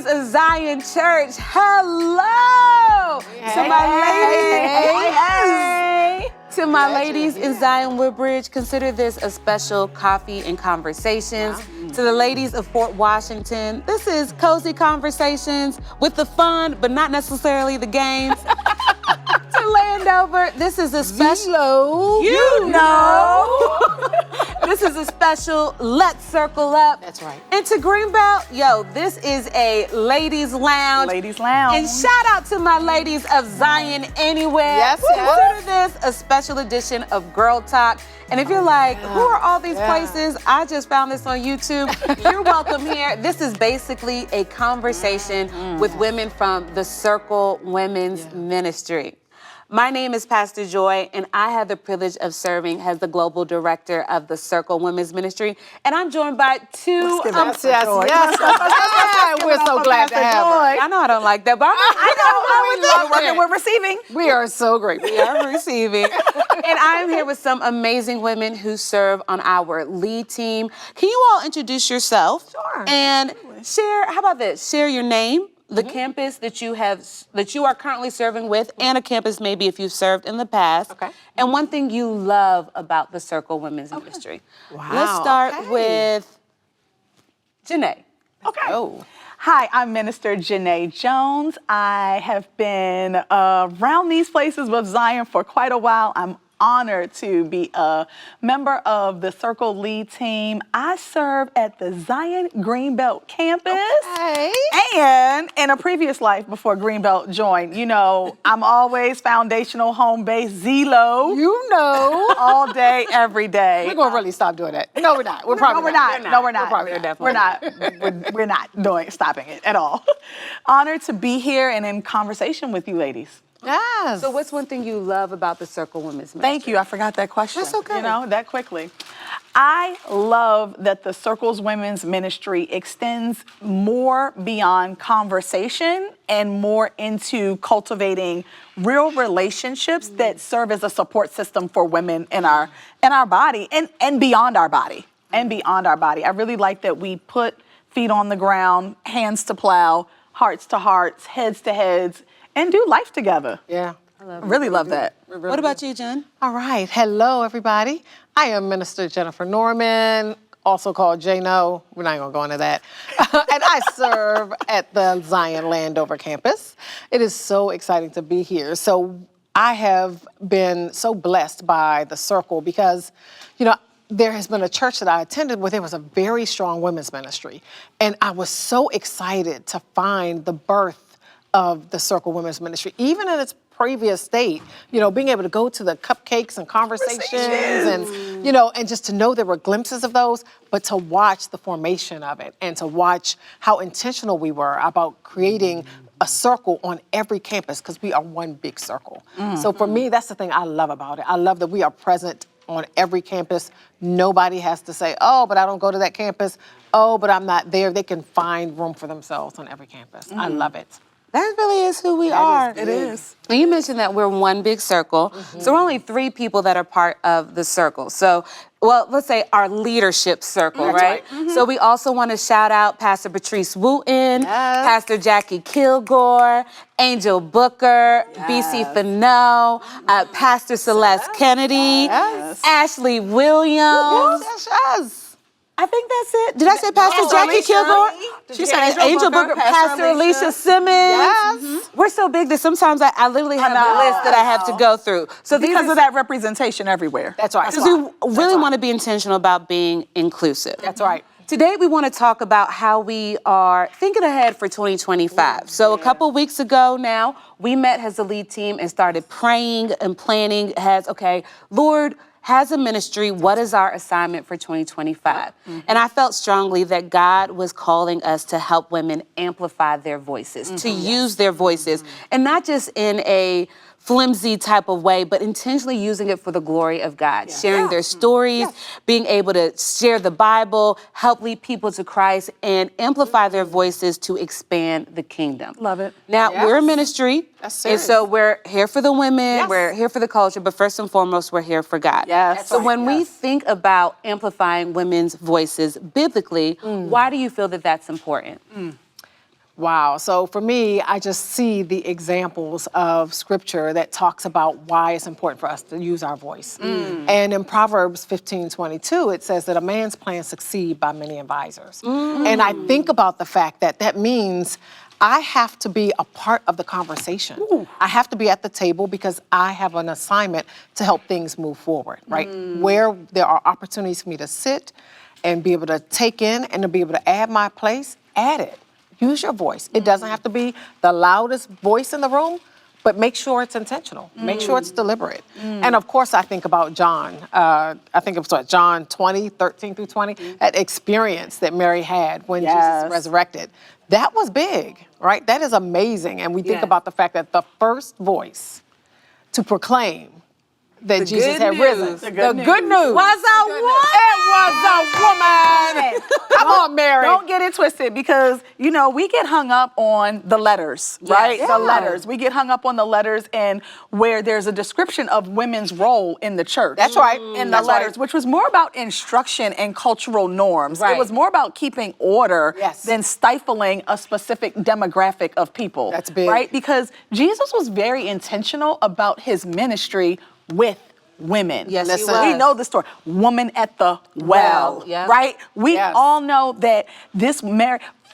of Zion Church. Hello to my ladies. To my ladies in Zion Woodbridge, consider this a special coffee and conversations. To the ladies of Fort Washington, this is cozy conversations with the fun, but not necessarily the games. To Landover, this is a special, this is a special Let's Circle Up. That's right. And to Greenbelt, yo, this is a ladies' lounge. Ladies' lounge. And shout out to my ladies of Zion Anywhere. Yes, Consider this a special edition of Girl Talk. And if you're like, who are all these places? I just found this on YouTube. You're welcome here. This is basically a conversation with women from the Circle Women's Ministry. My name is Pastor Joy, and I have the privilege of serving as the global director of the Circle Women's Ministry. And I'm joined by two. We're so glad to have her. I know I don't like that, but We're working with receiving. We are so grateful. we are receiving. And I'm here with some amazing women who serve on our lead team. Can you all introduce yourself? Sure. And share, how about this? Share your name, the campus that you are currently serving with, and a campus maybe if you've served in the past. Okay. And one thing you love about the Circle Women's Ministry. Wow. Let's start with Janae. Okay. Oh. Hi, I'm Minister Janae Jones. I have been around these places with Zion for quite a while. I'm honored to be a member of the Circle lead team. I serve at the Zion Greenbelt campus. Okay. And in a previous life before Greenbelt joined, you know, I'm always foundational home-based Zelo. You know. All day, every day. We're going to really stop doing that. No, we're not. We're probably not. No, we're not. We're We're not. We're not stopping it at all. Honored to be here and in conversation with you ladies. Yes. So what's one thing you love about the Circle Women's Ministry? Thank you. I forgot that question. That's okay. You know, that quickly. I love that the Circle's Women's Ministry extends more beyond conversation and more into cultivating real relationships that serve as a support system for women in our body and beyond our body. And beyond our body. I really like that we put feet on the ground, hands to plow, hearts to hearts, heads to heads, and do life together. Yeah. I really love that. What about you, Jen? All right. Hello, everybody. I am Minister Jennifer Norman, also called J-No. We're not going to go into that. And I serve at the Zion Landover campus. It is so exciting to be here. So I have been so blessed by the Circle because, you know, there has been a church that I attended where there was a very strong women's ministry. And I was so excited to find the birth of the Circle Women's Ministry, even in its previous state, you know, being able to go to the cupcakes and conversations and, you know, and just to know there were glimpses of those, but to watch the formation of it and to watch how intentional we were about creating a circle on every campus because we are one big circle. So for me, that's the thing I love about it. I love that we are present on every campus. Nobody has to say, oh, but I don't go to that campus. Oh, but I'm not there. They can find room for themselves on every campus. I love it. That really is who we are. It is. And you mentioned that we're one big circle. So we're only 3 people that are part of the circle. So, well, let's say our leadership circle, right? So we also want to shout out Pastor Patrice Wooten, Pastor Jackie Kilgore, Angel Booker, BC Fano, Pastor Celeste Kennedy, Ashley Williams. That's us. I think that's it. Did I say Pastor Jackie Kilgore? She said Angel Booker, Pastor Alicia Simmons. Yes. We're so big that sometimes I literally have a list that I have to go through. So Because of that representation everywhere. That's right. Because we really want to be intentional about being inclusive. That's right. Today we want to talk about how we are thinking ahead for 2025. So a couple weeks ago now, we met as a lead team and started praying and planning Lord, as a ministry, what is our assignment for 2025? And I felt strongly that God was calling us to help women amplify their voices, to use their voices, and not just in a flimsy type of way, but intentionally using it for the glory of God, sharing their stories, being able to share the Bible, help lead people to Christ, and amplify their voices to expand the kingdom. Love it. Now, we're a ministry, and so we're here for the women, we're here for the culture, but first and foremost, we're here for God. So when we think about amplifying women's voices biblically, why do you feel that that's important? Wow. So for me, I just see the examples of scripture that talks about why it's important for us to use our voice. And in Proverbs 15:22, it says that a man's plans succeed by many advisors. And I think about the fact that that means I have to be a part of the conversation. I have to be at the table because I have an assignment to help things move forward, right? Where there are opportunities for me to sit and be able to take in and to be able to add my place, add it. Use your voice. It doesn't have to be the loudest voice in the room, but make sure it's intentional. Make sure it's deliberate. And of course, I think about John. I think it was John 20:13-20, that experience that Mary had when Jesus resurrected. That was big, right? That is amazing. And we think about the fact that the first voice to proclaim that Jesus had risen. The good news was a woman. It was a woman. Come on, Mary. Don't get it twisted because, you know, we get hung up on the letters, right? Yeah. The letters. We get hung up on the letters and where there's a description of women's role in the church. That's right. In the letters, which was more about instruction and cultural norms. Right. It was more about keeping order than stifling a specific demographic of people. That's big. Right? Because Jesus was very intentional about his ministry with women. Yes, he Listen. was. We know the story. Woman at the well, yeah. right? We Yes. all know that this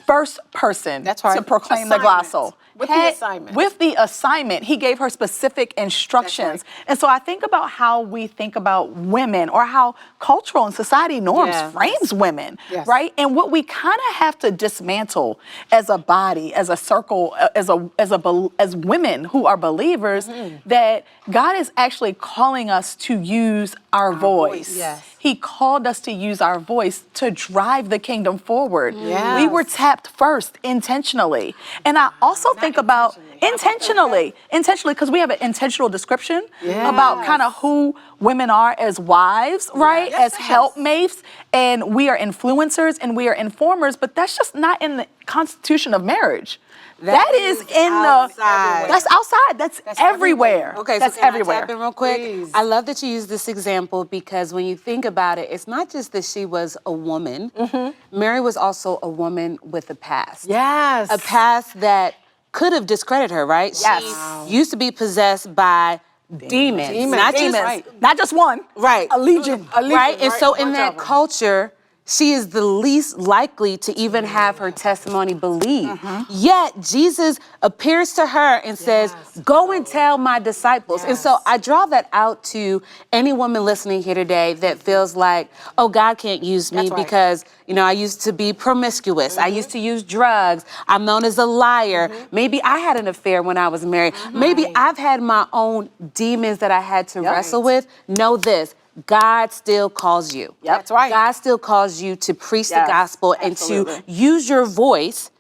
first person That's right. to proclaim the Assignment. gospel. With the assignment. With the assignment, he gave her specific instructions. And so I think about how we think about women or how cultural and society norms frames women, right? And what we kind of have to dismantle as a body, as a circle, as women who are believers, that God is actually calling us to use our voice. Yes. He called us to use our voice to drive the kingdom forward. Yes. We were tapped first intentionally. And I also think about intentionally, because we have an intentional description about kind of who women are as wives, right? As helpmates, and we are influencers and we are informers, but that's just not in the constitution of marriage. That is in outside. that's outside. That's everywhere. Okay, that's so can everywhere. I tap in real quick? Please. I love that you use this example because when you think about it, it's not just that she was a woman. Mary was also a woman with a past. Yes. A past that could have discredited her, right? Yes. She used to be possessed by demons. Not Demons. just Not just one. right. A legion. Right? And so in Bunch that of 'em. culture, she is the least likely to even have her testimony believed. Yet Jesus appears to her and says, go and tell my disciples. And so I draw that out to any woman listening here today that feels like, oh, God can't use me That's right. because, you know, I used to be promiscuous. I used to use drugs. I'm known as a liar. Maybe I had an affair when I was married. Maybe I've had my own demons that I had to wrestle with. Know this. God still calls you. That's right. God still calls you to preach the gospel and to use your voice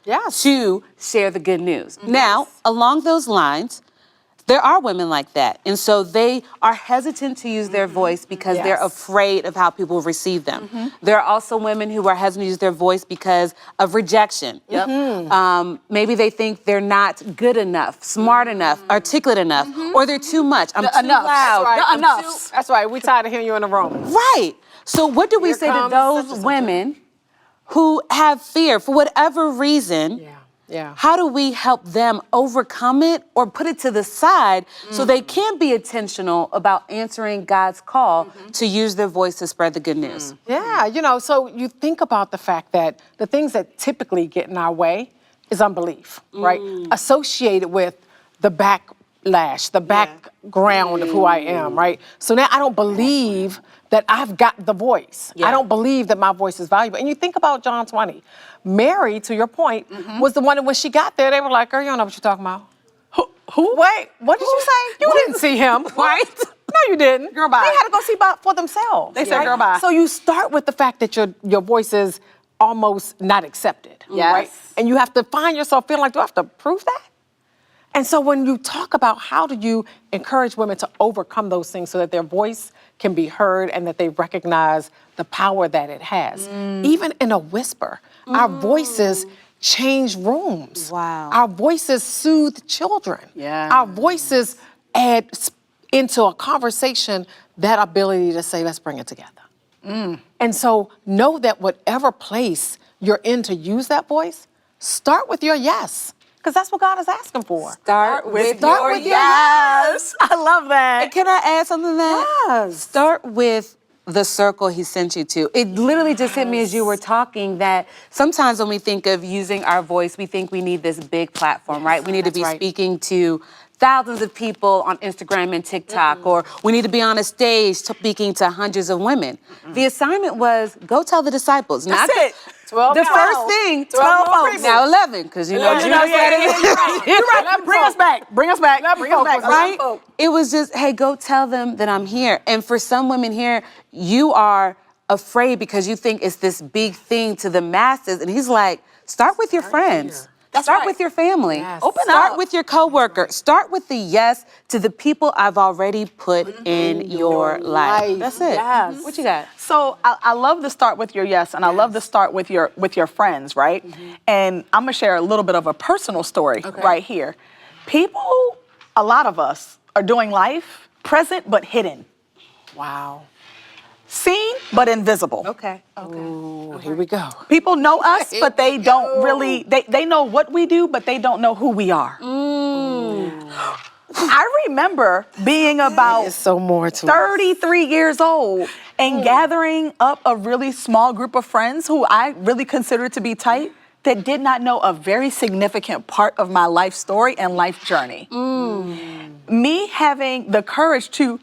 to share the good news. Now, along those lines, there are women like that. And so they are hesitant to use their voice because they're afraid of how people receive them. There are also women who are hesitant to use their voice because of rejection. Maybe they think they're not good enough, smart enough, articulate enough, or they're too much. I'm too enough. loud. That's right. The enoughs. That's right. We tired of hearing you in the room. Right. So what do we Here say to comes those such and such. women who have fear for whatever reason? Yeah. How do we help them overcome it or put it to the side so they can be intentional about answering God's call to use their voice to spread the good news? Yeah, you know, so you think about the fact that the things that typically get in our way is unbelief, right? Associated with the backlash, the background of who I am, right? So now I don't believe that I've got the voice. I don't believe that my voice is valuable. And you think about John 20. Mary, to your point, was the one that when she got there, they were like, girl, you don't know what you're talking about. Who? Wait, what did you say? You didn't see him. Right? No, you didn't. Girl, bye. They had to go see for themselves. They said, girl, bye. So you start with the fact that your voice is almost not accepted. Yes. Right? And you have to find yourself feeling like, do I have to prove that? And so when you talk about how do you encourage women to overcome those things so that their voice can be heard and that they recognize the power that it has. Even in a whisper, our voices change rooms. Wow. Our voices soothe children. Yeah. Our voices add into a conversation that ability to say, let's bring it together. And so know that whatever place you're in to use that voice, start with your yes, because that's what God is asking for. Start with Start your with your yes. I love that. And can I add something to that? Yes. Start with the circle he sent you to. It literally just hit me as you were talking that sometimes when we think of using our voice, we think we need this big platform, right? We need to be speaking to thousands of people on Instagram and TikTok, or we need to be on a stage speaking to hundreds of women. The assignment was go tell the disciples. That's it. 12 The now. first thing, 12 folks. now 11, because you know, Yeah, Judas yeah, said yeah, it. you're right. You're right. Bring us back. Bring us back. Bring us back. Right? It was just, hey, go tell them that I'm here. And for some women here, you are afraid because you think it's this big thing to the masses. And he's like, start with your friends. Start right. with your family. Yes. Open Start up. with your coworker. Start with the yes to the people I've already put in your life. That's it. Yes. What you got? So I love to start with your yes, and I love to start with your friends, right? And I'm gonna share a little bit of a personal story right here. People, a lot of us are doing life present but hidden, Wow. seen but invisible. Okay. Ooh, here we go. People know us, but they don't really. They know what we do, but they don't know who we are. I remember being about There's so more to it. 33 years old and gathering up a really small group of friends who I really considered to be tight that did not know a very significant part of my life story and life journey. Me having the courage to,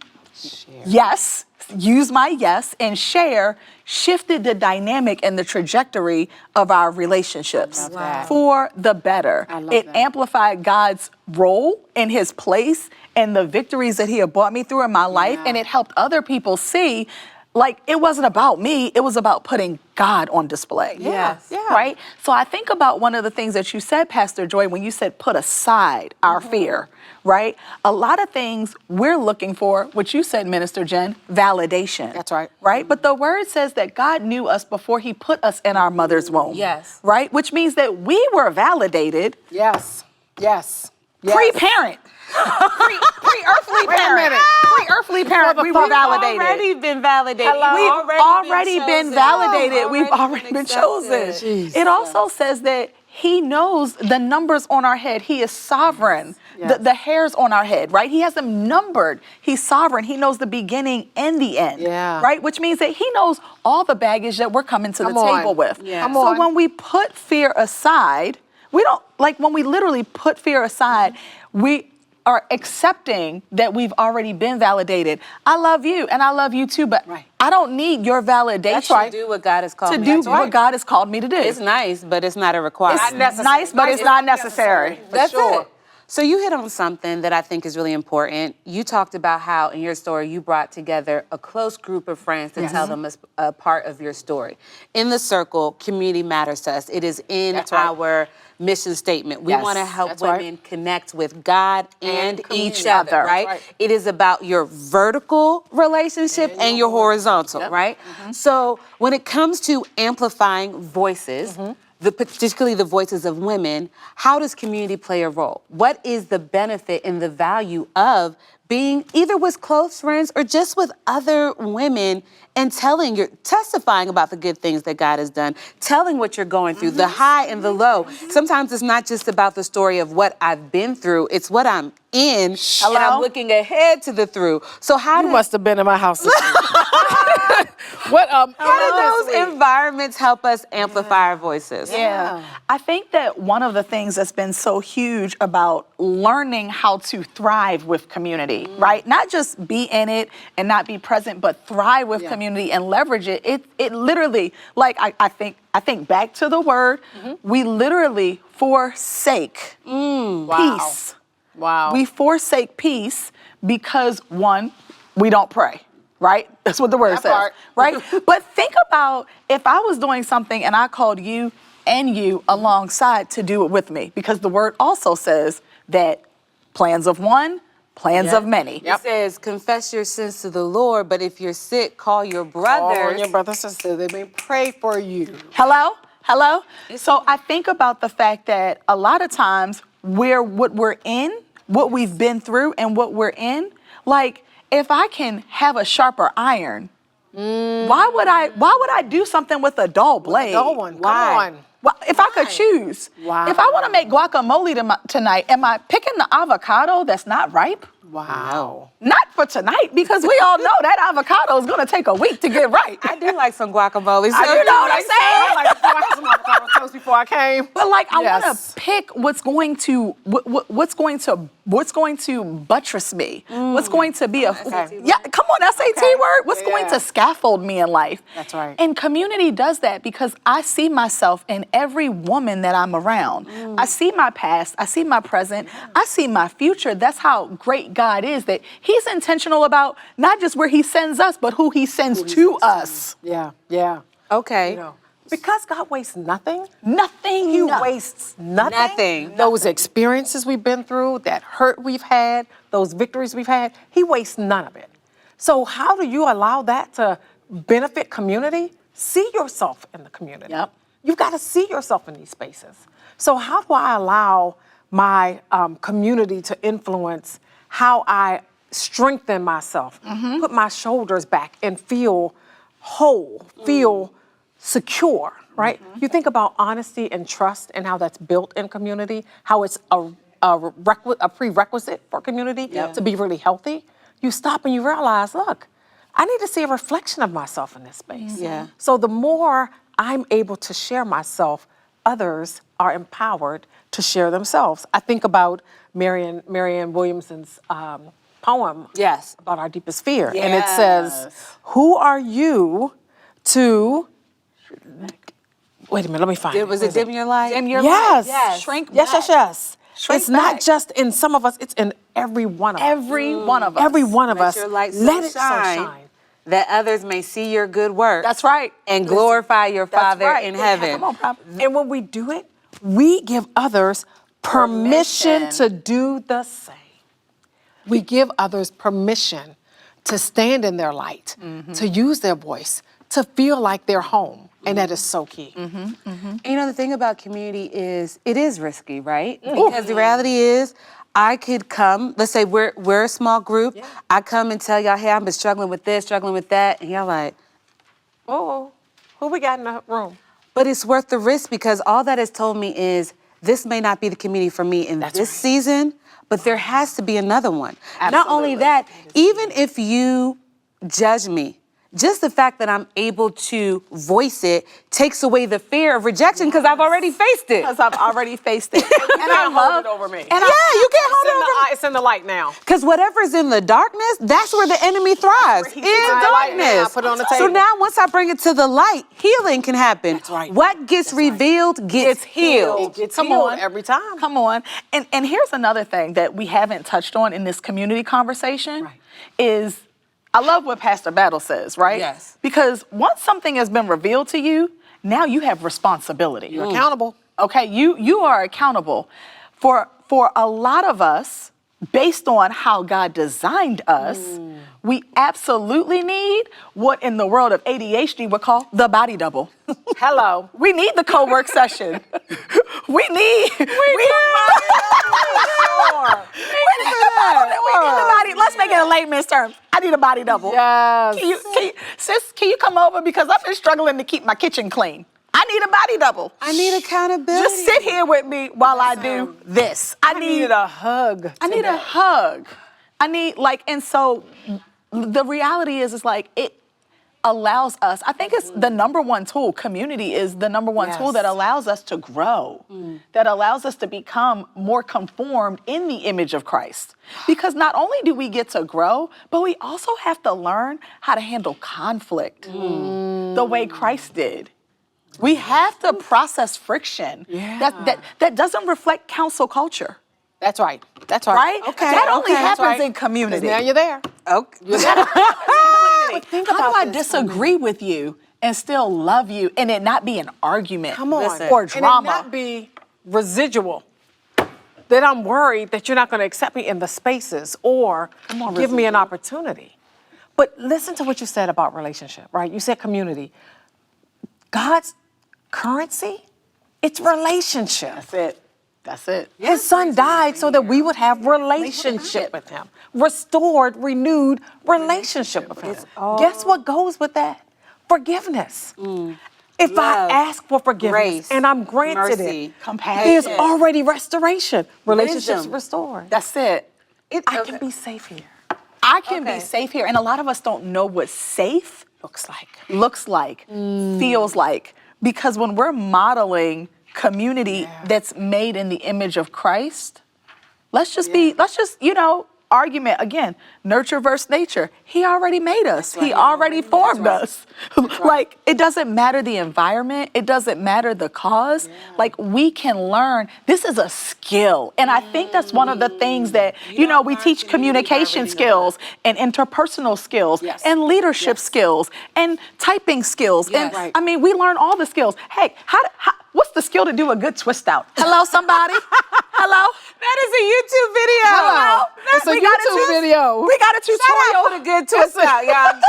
yes, use my yes and share shifted the dynamic and the trajectory of our relationships for the better. It amplified God's role in his place and the victories that he had brought me through in my life. And it helped other people see, like, it wasn't about me, it was about putting God on display. Yes. Yeah. Right? So I think about one of the things that you said, Pastor Joy, when you said put aside our fear, right? A lot of things we're looking for, what you said, Minister Jen, validation. That's right. Right? But the word says that God knew us before he put us in our mother's womb. Yes. Right? Which means that we were validated Yes. Yes. Yes. pre-parent. Pre-earthly Wait a parent. minute. Pre-earthly parent, we were validated. Already been validated. We've already been validated. We've already been chosen. accepted. It also says that he knows the numbers on our head. He is sovereign. The hairs on our head, right? He has them numbered. He's sovereign. He knows the beginning and the end. Yeah. Right? Which means that he knows all the baggage that we're coming to the table with. Yeah. Come So on. when we put fear aside, we don't, like when we literally put fear aside, we are accepting that we've already been validated. I love you and I love you too, but I don't need your validation To do what God has called to me do to do. what God has called me to do. It's nice, but it's not a requirement. It's nice, but it's not necessary. That's it. So you hit on something that I think is really important. You talked about how in your story you brought together a close group of friends to tell them a part of your story. In the circle, community matters to us. It is in our mission statement. We want to help women connect with God and each other, right? It is about your vertical relationship and your horizontal, right? So when it comes to amplifying voices, particularly the voices of women, how does community play a role? What is the benefit and the value of being either with close friends or just with other women and testifying about the good things that God has done, telling what you're going through, the high and the low. Sometimes it's not just about the story of what I've been through, it's what I'm in, and I'm looking ahead to the through. So how You must have been in my house this week. how do those environments help us amplify our voices? Yeah. I think that one of the things that's been so huge about learning how to thrive with community, right? Not just be in it and not be present, but thrive with community and leverage it. It literally, like I think back to the word, we literally forsake peace. Wow. We forsake peace because, one, we don't pray, right? That's what the word says, part. right? But think about if I was doing something and I called you and you alongside to do it with me, because the word also says that plans of one, plans of many. It says, confess your sins to the Lord, but if you're sick, call your brothers. All your brothers and sisters, they may pray for you. Hello? So I think about the fact that a lot of times what we're in, what we've been through and what we're in, like if I can have a sharper iron, why would I do something with a dull blade? Go on. Why? Come on. Well, if I could choose, Wow. if I want to make guacamole tonight, am I picking the avocado that's not ripe? Wow. Not for tonight, because we all know that avocado is going to take a week to get right. I do like some guacamole. So You know what I'm saying? I like I had some avocado toast before I came. But like, I want Yes. to pick what's going to buttress me. What's going to be come on, SAT word. What's going to scaffold me in life? That's right. And community does that because I see myself in every woman that I'm around. I see my past. I see my present. I see my future. That's how great God is, that he's intentional about not just where he sends us, but who he sends to us. Yeah, yeah. Okay. You know, because God wastes nothing. Nothing. He wastes nothing. Nothing. Those experiences we've been through, that hurt we've had, those victories we've had, he wastes none of it. So how do you allow that to benefit community? See yourself in the community. Yep. You've got to see yourself in these spaces. So how do I allow my community to influence how I strengthen myself, put my shoulders back and feel whole, feel secure, right? You think about honesty and trust and how that's built in community, how it's a prerequisite for community to be really healthy. You stop and you realize, look, I need to see a reflection of myself in this space. Yeah. So the more I'm able to share myself, others are empowered to share themselves. I think about Marianne Williamson's poem Yes. about our deepest fear. And it says, who are you to, wait a minute, let me find it. Was it dim your light? Dim your Yes. light. Yes. Shrink Yes, back. yes. Shrink It's not back. just in some of us, it's in every one of us. Every one of us. Every one of Let us. your light so Let it shine. so shine. That others may see your good work. That's right. And glorify your That's Father right. in Yeah, heaven. come on, Pop. And when we do it, we give others permission Permission. to do the same. We give others permission to stand in their light, to use their voice, to feel like they're home. And that is so key. And you know, the thing about community is it is risky, right? Because the reality is I could come, let's say we're a small group. I come and tell y'all, hey, I've been struggling with this, struggling with that. And y'all like, Oh, who we got in the room? but it's worth the risk because all that has told me is this may not be the community for me in this season, but there has to be another one. Not only that, even if you judge me, just the fact that I'm able to voice it takes away the fear of rejection because I've already faced it. Because I've already faced it. And I Hold love it over me. And Yeah, you can't hold it over me. It's in the light now. Because whatever's in the darkness, that's where the enemy thrives, in he puts it in the light now. darkness. Put it on the So table. now once I bring it to the light, healing can happen. That's right. What gets revealed gets healed. It's Come healed on. every time. Come on. And here's another thing that we haven't touched on in this community conversation is I love what Pastor Battle says, right? Yes. Because once something has been revealed to you, now you have responsibility. You're accountable. Okay, you are accountable. For a lot of us, based on how God designed us, we absolutely need what in the world of ADHD would call the body double. Hello. We need the co-work session. We need the body. Let's make it a layman's term. I need a body double. Yes. Can you come over because I've been struggling to keep my kitchen clean. I need a body double. I need accountability. Just sit here with me while I do this. I Needed a hug. I need a hug. I need and so the reality is like it allows us, I think it's the number one tool. Community is the number one tool that allows us to grow, that allows us to become more conformed in the image of Christ. Because not only do we get to grow, but we also have to learn how to handle conflict the way Christ did. We have to process friction that doesn't reflect council culture. That's right. That's right. Right? Okay, That only okay. happens in community. Now you're there. Okay. How do I disagree with you and still love you and it not be an argument? Come on. Listen. Or And it drama. not be residual. That I'm worried that you're not going to accept me in the spaces or give me an opportunity. But listen to what you said about relationship, right? You said community. God's currency, it's relationship. That's it. That's it. His son died so that we would have relationship with him. Restored, renewed relationship with him. Guess what goes with that? Forgiveness. If love, I ask for forgiveness grace, and I'm granted mercy, it, compassion. there's already restoration. Relationships Wisdom. restored. That's it. I can be safe here. I can Okay. be safe here. And a lot of us don't know what safe Looks like. feels like. Because when we're modeling community that's made in the image of Christ, let's just, argument again, nurture versus nature. He already made us. He already formed us. Like, it doesn't matter the environment. It doesn't matter the cause. Like, we can learn. This is a skill. And I think that's one of the things that, we teach communication skills and interpersonal skills and leadership skills and typing skills. Yes. And I mean, we learn all the skills. Hey, what's the skill to do a good twist out? Hello, somebody? Hello? That is a YouTube video. Hello? It's a YouTube video. We got a tutorial. For the good twist out, y'all.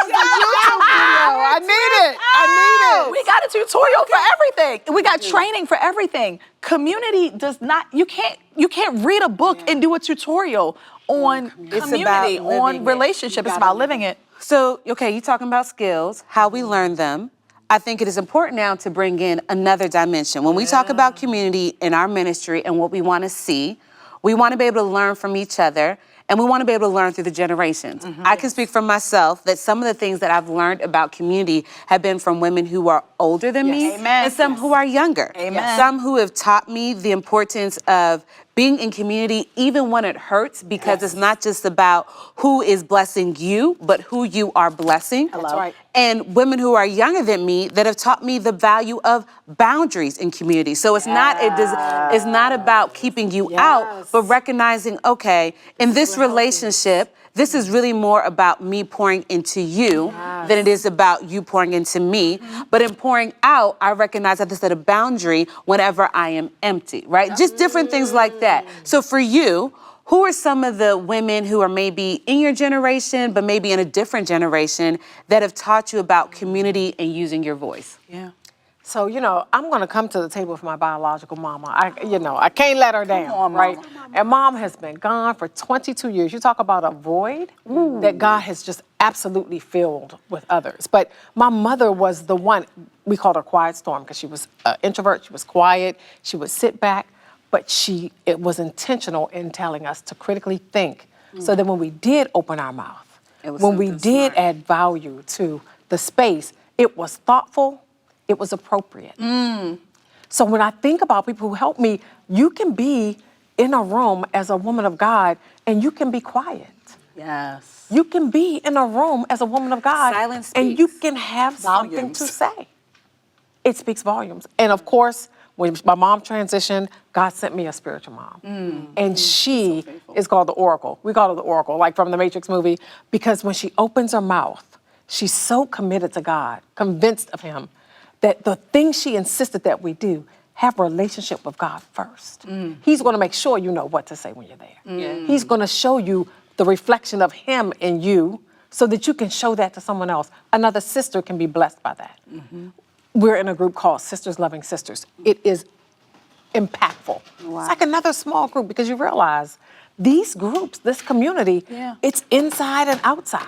I need it. We got a tutorial for everything. We got training for everything. Community does not, you can't read a book and do a tutorial on community, about on living relationship. It's about living it. So, okay, you're talking about skills, how we learn them. I think it is important now to bring in another dimension. When we talk about community in our ministry and what we want to see, we want to be able to learn from each other, and we want to be able to learn through the generations. I can speak for myself that some of the things that I've learned about community have been from women who are older than me, Amen. and some who are younger. Amen. Some who have taught me the importance of being in community even when it hurts, because it's not just about who is blessing you, but who you are blessing. That's right. And women who are younger than me that have taught me the value of boundaries in community. So it's it's not about keeping you out, but recognizing, okay, in this relationship, this is really more about me pouring into you than it is about you pouring into me. But in pouring out, I recognize that this is a boundary whenever I am empty, right? Just different things like that. So for you, who are some of the women who are maybe in your generation, but maybe in a different generation, that have taught you about community and using your voice? Yeah. So, I'm going to come to the table for my biological mama. I can't let her down, on, right? Mama. And mom has been gone for 22 years. You talk about a void that God has just absolutely filled with others. But my mother was the one, we called her Quiet Storm because she was an introvert. She was quiet. She would sit back. But it was intentional in telling us to critically think so that when we did open our mouth, when we did add value to the space, it was thoughtful, it was appropriate. So when I think about people who help me, you can be in a room as a woman of God and you can be quiet. Yes. You can be in a room as a woman of God Silence and you speaks can have something volumes. to say. It speaks volumes. And of course, when my mom transitioned, God sent me a spiritual mom. And she is called the Oracle. We call her the Oracle, like from the Matrix movie, because when she opens her mouth, she's so committed to God, convinced of him, that the thing she insisted that we do, have a relationship with God first. He's going to make sure you know what to say when you're there. He's going to show you the reflection of him in you so that you can show that to someone else. Another sister can be blessed by that. We're in a group called Sisters Loving Sisters. It is impactful. It's like another small group because you realize these groups, this community, it's inside and outside.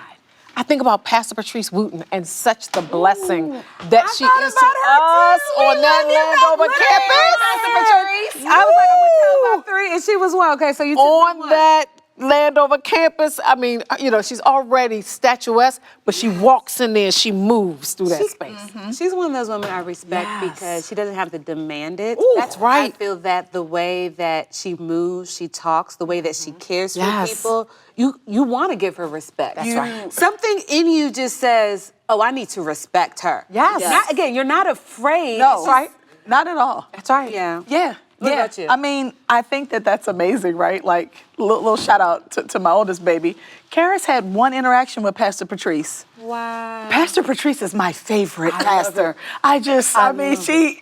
I think about Pastor Patrice Wooten and such the blessing that she is to us on that Landover campus. I was like, I'm gonna tell about 3, and she was 1. Okay, so you took On one. that Landover campus, I mean, she's already statuesque, but she walks in there, she moves through that space. She's one of those women I respect Yes. because she doesn't have to demand it. That's right. I feel that the way that she moves, she talks, the way that she cares Yes. for people, you want to give her respect. That's right. Something in you just says, oh, I need to respect her. Yes. Again, you're not afraid. No, It's just- not at all. That's right. Yeah. Yeah. What yeah. about you? I mean, I think that's amazing, right? Like, little shout out to my oldest baby. Karis had one interaction with Pastor Patrice. Wow. Pastor Patrice is my favorite pastor.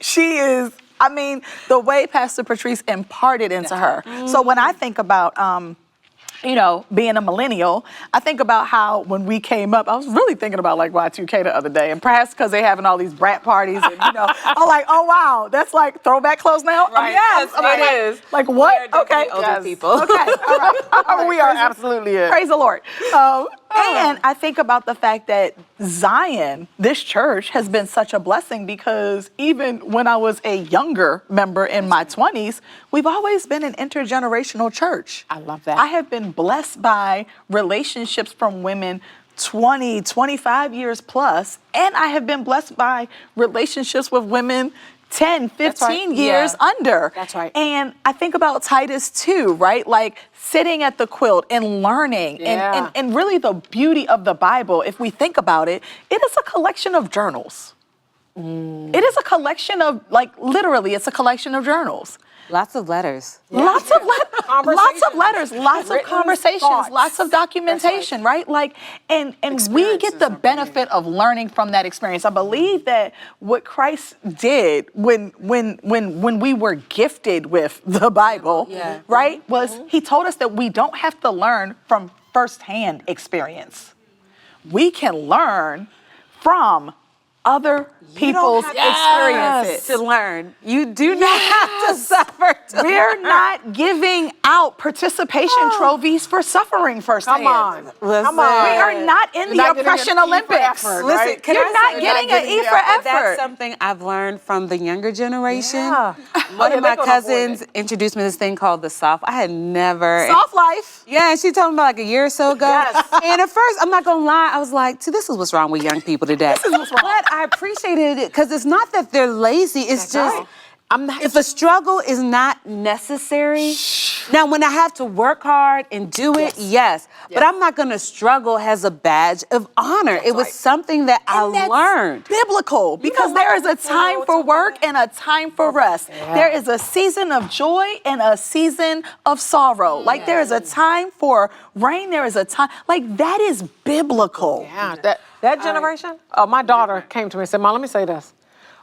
She is, the way Pastor Patrice imparted into her. So when I think about, being a millennial, I think about how when we came up, I was really thinking about like Y2K the other day, and perhaps because they're having all these brat parties, and I'm like, oh wow, that's like throwback clothes now. Right. Yes, It is. Like what? We are Okay, definitely older people. Okay, all right. We are absolutely it. Praise the Lord. And I think about the fact that Zion, this church, has been such a blessing because even when I was a younger member in my 20s, we've always been an intergenerational church. I love that. I have been blessed by relationships from women 20, 25 years plus, and I have been blessed by relationships with women 10, 15 years under. That's right. And I think about Titus 2, right? Like sitting at the quilt and learning. And really the beauty of the Bible, if we think about it, it is a collection of journals. It is a collection of, like, literally, it's a collection of journals. Lots of letters. Lots of letters, lots of conversations, thoughts. lots of documentation, right? Like, and we get the benefit of learning from that experience. I believe that what Christ did when we were gifted with the Bible, right, was he told us that we don't have to learn from firsthand experience. We can learn from other people's experiences. To learn. You do not have to suffer. We're not giving out participation trophies for suffering firsthand. Come on. Listen. We are not in the oppression Olympics. Listen, can You're I not say- getting an E for effort. That's something I've learned from the younger generation. Yeah. One of my cousins introduced me to this thing called the soft. I had never. Soft life. Yeah, and she told me about like a year or so ago. Yes. And at first, I'm not gonna lie, I was like, see, this is what's wrong with young people today. This is what's wrong. But I appreciated it because it's not that they're lazy. It's just right. I'm not. if a struggle is not necessary. Now, when I have to work hard and do it, yes. But I'm not gonna struggle as a badge of honor. It was something that I And that's learned. biblical because there is a time for work and a time for rest. There is a season of joy and a season of sorrow. Like there is a time for rain, there is a time, like that is biblical. Yeah, that generation. My daughter came to me and said, "Mom, let me say this.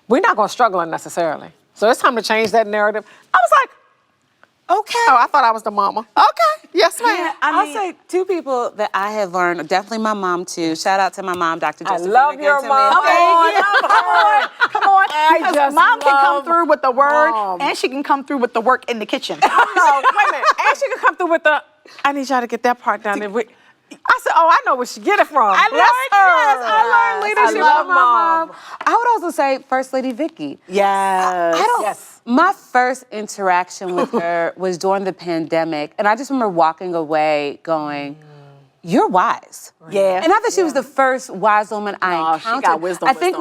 We're not going to struggle unnecessarily. So it's time to change that narrative." I was like, "Okay." Oh, I thought I was the mama. Okay. Yes, ma'am. Yeah, I'll say two people that I have learned, definitely my mom too. Shout out to my mom, Dr. Josephine. love your mom. Come on. I Because just mom can come love through with the word Mom. and she can come through with the work in the kitchen. No, wait a minute. And she could come through with the, "I need y'all to get that part done." I said, "Oh, I know where she get it from." I Bless her. learned leadership I love from my mom. I would also say First Lady Vicky. Yes. I don't. Yes. My first interaction with her was during the pandemic, and I just remember walking away going, "You're wise." Yeah. And not that she was the first wise woman I No, encountered. she got wisdom. I think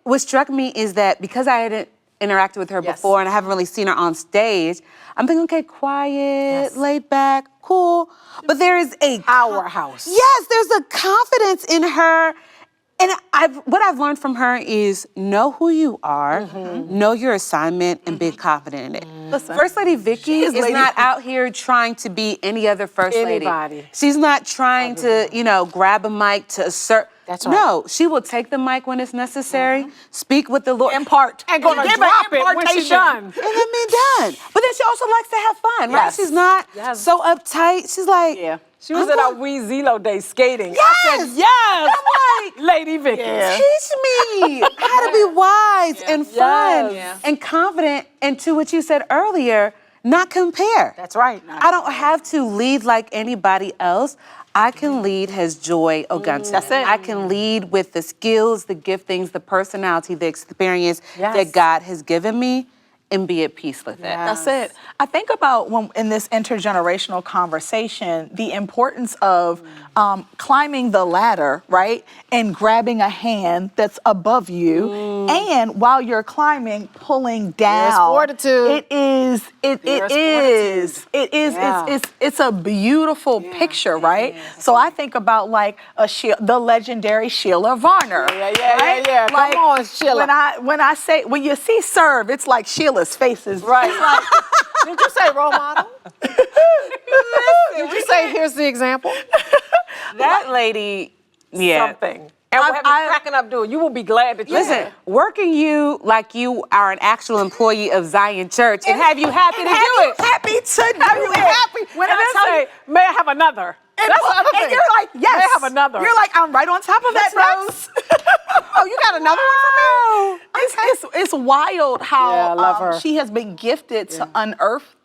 what struck me is that because I hadn't interacted with her Yes. before and I haven't really seen her on stage, I'm thinking, okay, quiet, laid back, cool. But there is a Powerhouse. Yes, there's a confidence in her. And what I've learned from her is know who you are, know your assignment, and be confident in it. Listen, First Lady Vicky is Lady- not out here trying to be any other first lady. Anybody. She's not trying to, grab a mic to assert. That's right. No, she will take the mic when it's necessary, speak with the Lord. impart. And gonna Give an drop it when she's impartation. done. And then be done. But then she also likes to have fun, right? Yes. She's not Yes. so uptight. She's like, Yeah. She was I'm at our going- Wee Zelo day skating. Yes! I said, "Yes." I'm like, Lady Vicky. Yeah. teach me how to be wise and fun Yes. and confident, and to what you said earlier, not compare. That's right. I don't have to lead like anybody else. I can lead as Joy Ogunson. That's it. I can lead with the skills, the giftings, the personality, the experience Yes. that God has given me, and be at peace with it. That's it. I think about when in this intergenerational conversation, the importance of climbing the ladder, right? And grabbing a hand that's above you. And while you're climbing, pulling down. fortitude. It's Yeah. a beautiful picture, right? So I think about like the legendary Sheila Varner. Yeah. Like, Come on, Sheila. when you see Serve, it's like Sheila's face is Right. Did you say role model? Did you say here's the example? That lady, yeah. Something. And we'll have you cracking up doing. You will be glad that you Listen, working you like you are an actual employee of Zion Church and have you happy to do it. Happy to do it. happy. When And I then tell say, you, "May I have another?" That's the other thing. and you're like, yes. May I have another? You're like, I'm right on top of that, Rose. Oh, you got another one for me? It's wild how Yeah, I love her. she has been gifted to unearth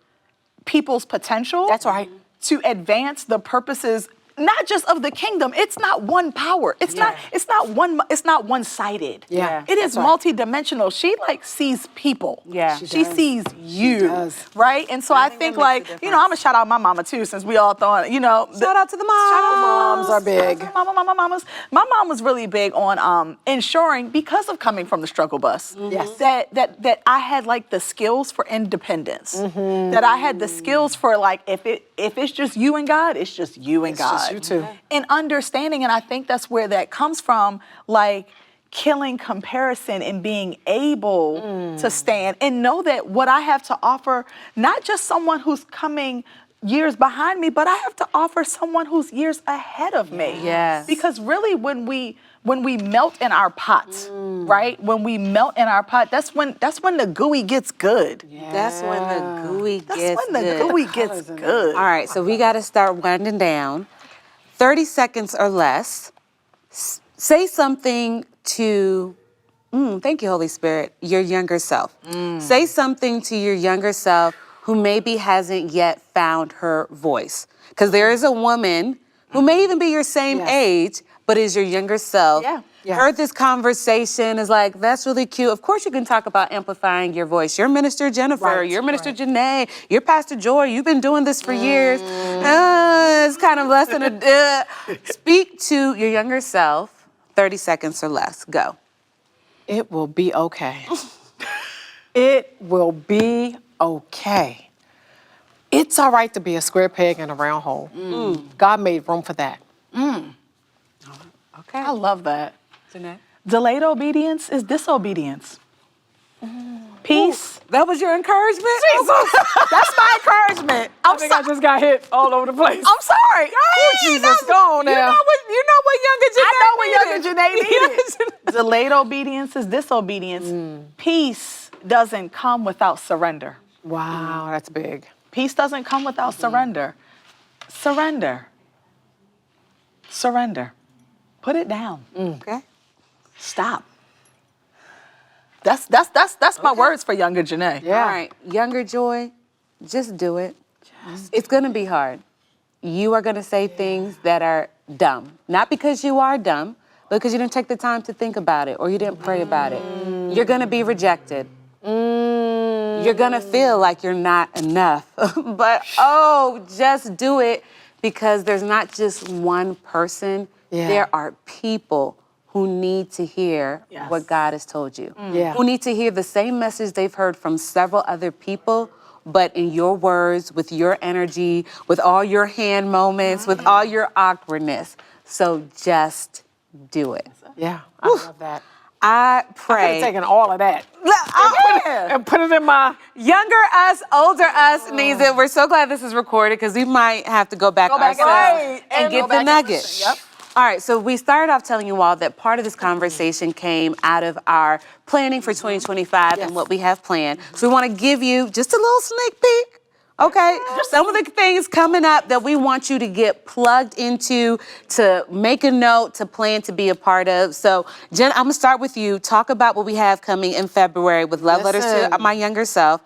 people's potential. That's right. To advance the purposes not just of the kingdom. It's not one power. It's not one-sided. Yeah. It is multidimensional. She like sees people. Yeah. She sees you. does. Right? And so I think like, I'm gonna shout out my mama too, since we all thought, Shout out to the moms. Shout out Moms are big. My mom was really big on ensuring, because of coming from the struggle bus, Yes. that I had like the skills for independence. That I had the skills for like, if it's just you and God, it's just you and God. just you two. And understanding, and I think that's where that comes from, like killing comparison and being able to stand and know that what I have to offer, not just someone who's coming years behind me, but I have to offer someone who's years ahead of me. Yes. Because really when we melt in our pot, right? When we melt in our pot, that's when the gooey gets good. That's when the gooey That's gets when the good. gooey gets good. All right, so we got to start winding down. 30 seconds or less. Say something to, thank you, Holy Spirit, your younger self. Say something to your younger self who maybe hasn't yet found her voice. Because there is a woman who may even be your same age, but is your younger self. Yeah. Heard this conversation, is like, that's really cute. Of course you can talk about amplifying your voice. You're Minister Jennifer, Right, you're Minister Janae, you're Pastor Joy, you've been doing this for years. It's kind of less than Speak to your younger self, 30 seconds or less, go. It will be okay. It will be okay. It's all right to be a square peg in a round hole. God made room for that. Okay. I love that. Janae? Delayed obedience is disobedience. Peace. That was your encouragement? That's my encouragement. I think I just got hit all over the place. I'm sorry. Jesus, go on now. You know what younger Janae I know what needed. younger Janae needed. Delayed obedience is disobedience. Peace doesn't come without surrender. Wow, that's big. Peace doesn't come without surrender. Surrender. Surrender. Put it down. Okay. Stop. That's my words for younger Janae. Yeah. All right, younger Joy, just do it. It's gonna be hard. You are gonna say things that are dumb. Not because you are dumb, but because you didn't take the time to think about it or you didn't pray about it. You're gonna be rejected. You're gonna feel like you're not enough. But just do it, because there's not just one person. Yeah. There are people who need to hear what God has told you. Yeah. Who need to hear the same message they've heard from several other people, but in your words, with your energy, with all your hand moments, with all your awkwardness. So just do it. Yeah, I love that. I I've pray. taken all of that and put it in my... Younger us, older us needs it. We're so glad this is recorded, because we might have to go back ourselves and get the nugget. Yep. All right, so we started off telling you all that part of this conversation came out of our planning for 2025 and what we have planned. So we want to give you just a little sneak peek. Okay, some of the things coming up that we want you to get plugged into, to make a note, to plan to be a part of. So, Jen, I'm gonna start with you. Talk about what we have coming in February with Love Letters to My Younger Self.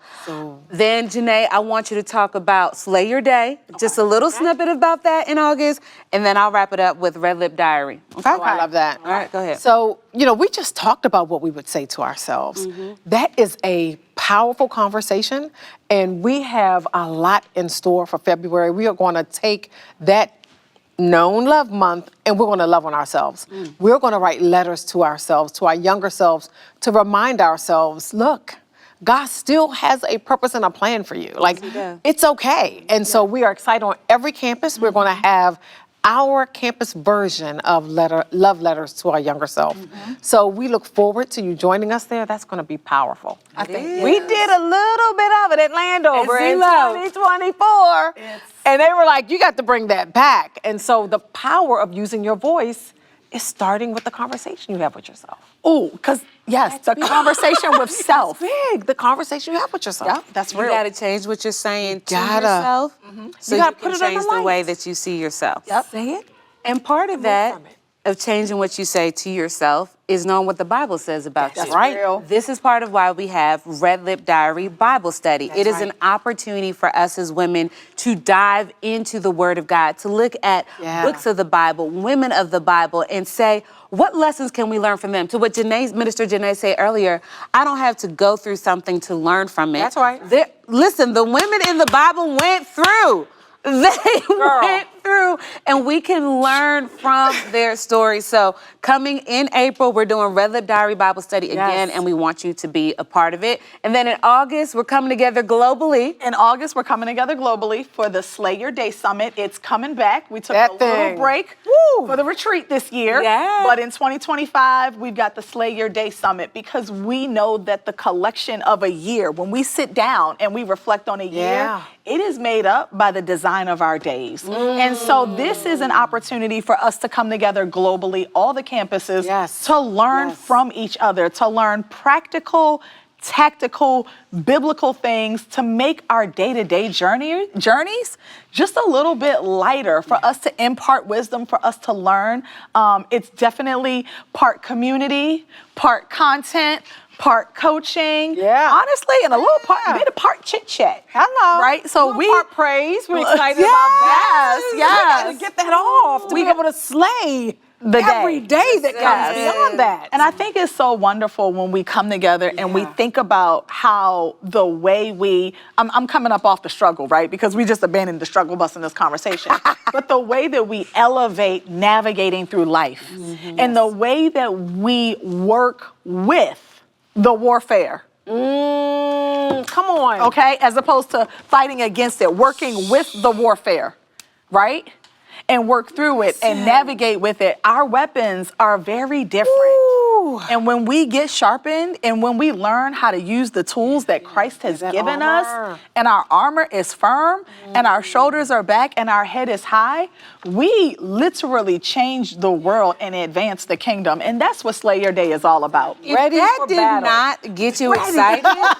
Then, Janae, I want you to talk about Slay Your Day. Just a little snippet about that in August. And then I'll wrap it up with Red Lip Diary. Okay? Oh, I love that. All right, go ahead. So, we just talked about what we would say to ourselves. That is a powerful conversation, and we have a lot in store for February. We are going to take that known love month, and we're going to love on ourselves. We're going to write letters to ourselves, to our younger selves, to remind ourselves, look, God still has a purpose and a plan for you. Like, it's okay. And so we are excited. On every campus, we're going to have our campus version of love letters to our younger self. So we look forward to you joining us there. That's going to be powerful. I think we did a little bit of it at Landover in 2024. And they were like, you got to bring that back. And so the power of using your voice is starting with the conversation you have with yourself. Oh, because the conversation with self. Big, the conversation you have with yourself. Yeah, that's real. You got to change what you're saying to Gotta. yourself, so You you gotta can put it in change the the way light. that you see yourself. Yep. Say it. And part of that from it. of changing what you say to yourself is knowing what the Bible says about you. That's right. Real. This is part of why we have Red Lip Diary Bible Study. It is an opportunity for us as women to dive into the Word of God, to look at books of the Bible, women of the Bible, and say, what lessons can we learn from them? To what Minister Janae said earlier, I don't have to go through something to learn from it. That's right. Listen, the women in the Bible went through. They went through, and we can learn from their stories. So coming in April, we're doing Red Lip Diary Bible Study again, and we want you to be a part of it. And then in August, we're coming together globally. In August, we're coming together globally for the Slay Your Day Summit. It's coming back. We took a little break for the retreat this year. Yeah. But in 2025, we've got the Slay Your Day Summit because we know that the collection of a year, when we sit down and we reflect on a year, it is made up by the design of our days. And so this is an opportunity for us to come together globally, all the campuses, to learn from each other, to learn practical, tactical, biblical things to make our day-to-day journeys just a little bit lighter, for us to impart wisdom, for us to learn. It's definitely part community, part content, part coaching, honestly, and a little part chit chat. Hello. Right? So we part praise. We're excited about that. Yes. We gotta get that off to be able to slay every day that comes beyond that. And I think it's so wonderful when we come together and we think about how the way I'm coming up off the struggle, right? Because we just abandoned the struggle bus in this conversation. But the way that we elevate navigating through life and the way that we work with the warfare. Come on. Okay? As opposed to fighting against it, working with the warfare, right? And work through it and navigate with it. Our weapons are very different. And when we get sharpened and when we learn how to use the tools that Christ has given us, and our armor is firm, and our shoulders are back, and our head is high, we literally change the world and advance the kingdom. And that's what Slay Your Day is all about. If that did not get you excited, let's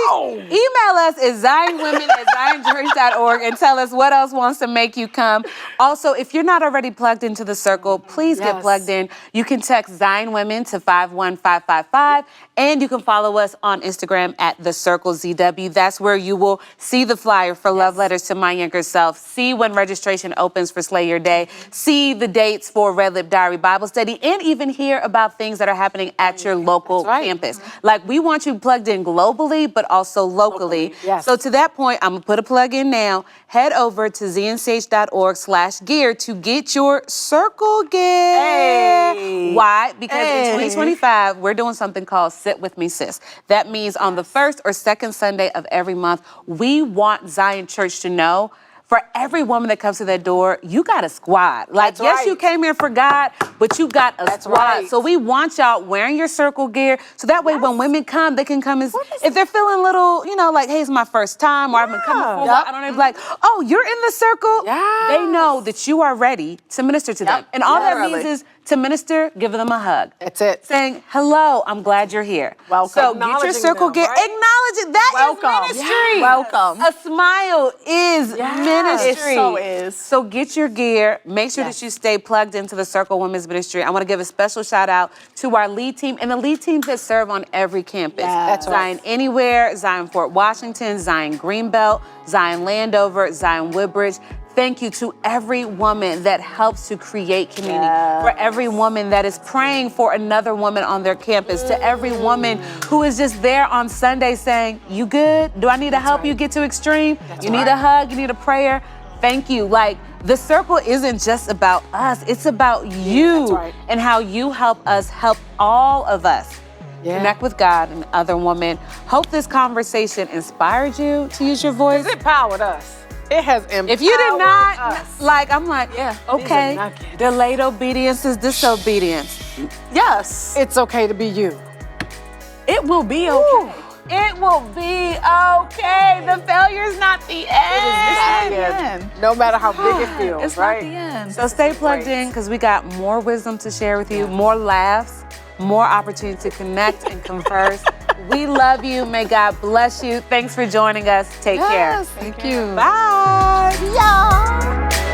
go. Email us at zionwomen@zionchurch.org and tell us what else wants to make you come. Also, if you're not already plugged into the circle, please get plugged in. You can text Zion Women to 51555, and you can follow us on Instagram at The Circle ZW. That's where you will see the flyer for Love Letters to My Younger Self, see when registration opens for Slay Your Day, see the dates for Red Lip Diary Bible Study, and even hear about things that are happening at your local campus. Like, we want you plugged in globally, but also locally. So to that point, I'm gonna put a plug in now. Head over to znch.org/gear to get your circle gear. Why? Because in 2025, we're doing something called Sit With Me Sis. That means on the first or second Sunday of every month, we want Zion Church to know, for every woman that comes to that door, you got a squad. Like, yes, you came here for God, but you got a squad. So we want y'all wearing your circle gear, so that way when women come, they can come as, if they're feeling a little, you know, like, hey, it's my first time, or I've been coming for a while, I don't know, like, oh, you're in the circle. They know that you are ready to minister to them. And all that means is to minister, give them a hug. That's it. Saying, hello, I'm glad you're here. Welcome. So get your circle gear. Acknowledge it. That is ministry. Welcome. A smile is ministry. It so is. So get your gear. Make sure that you stay plugged into the Circle Women's Ministry. I want to give a special shout out to our lead team and the lead teams that serve on every campus. That's Zion Anywhere, Zion Fort Washington, Zion Greenbelt, Zion Landover, Zion Woodbridge. Thank you to every woman that helps to create community, for every woman that is praying for another woman on their campus, to every woman who is just there on Sunday saying, you good? Do I need to help you get to Extreme? You need a hug? You need a prayer? Thank you. Like, the circle isn't just about us. It's about you and how you help us help all of us connect with God and other women. Hope this conversation inspired you to use your voice. It empowered us. It has empowered If you did not, us. like, I'm like, okay, delayed obedience is disobedience. Yes. It's okay to be you. It will be okay. It will be okay. The failure is not the end. No matter how big it feels, It's not the end. So stay plugged in, because we got more wisdom to share with you, more laughs, more opportunity to connect and converse. We love you. May God bless you. Thanks for joining us. Take care. Thank you. Bye. Yeah.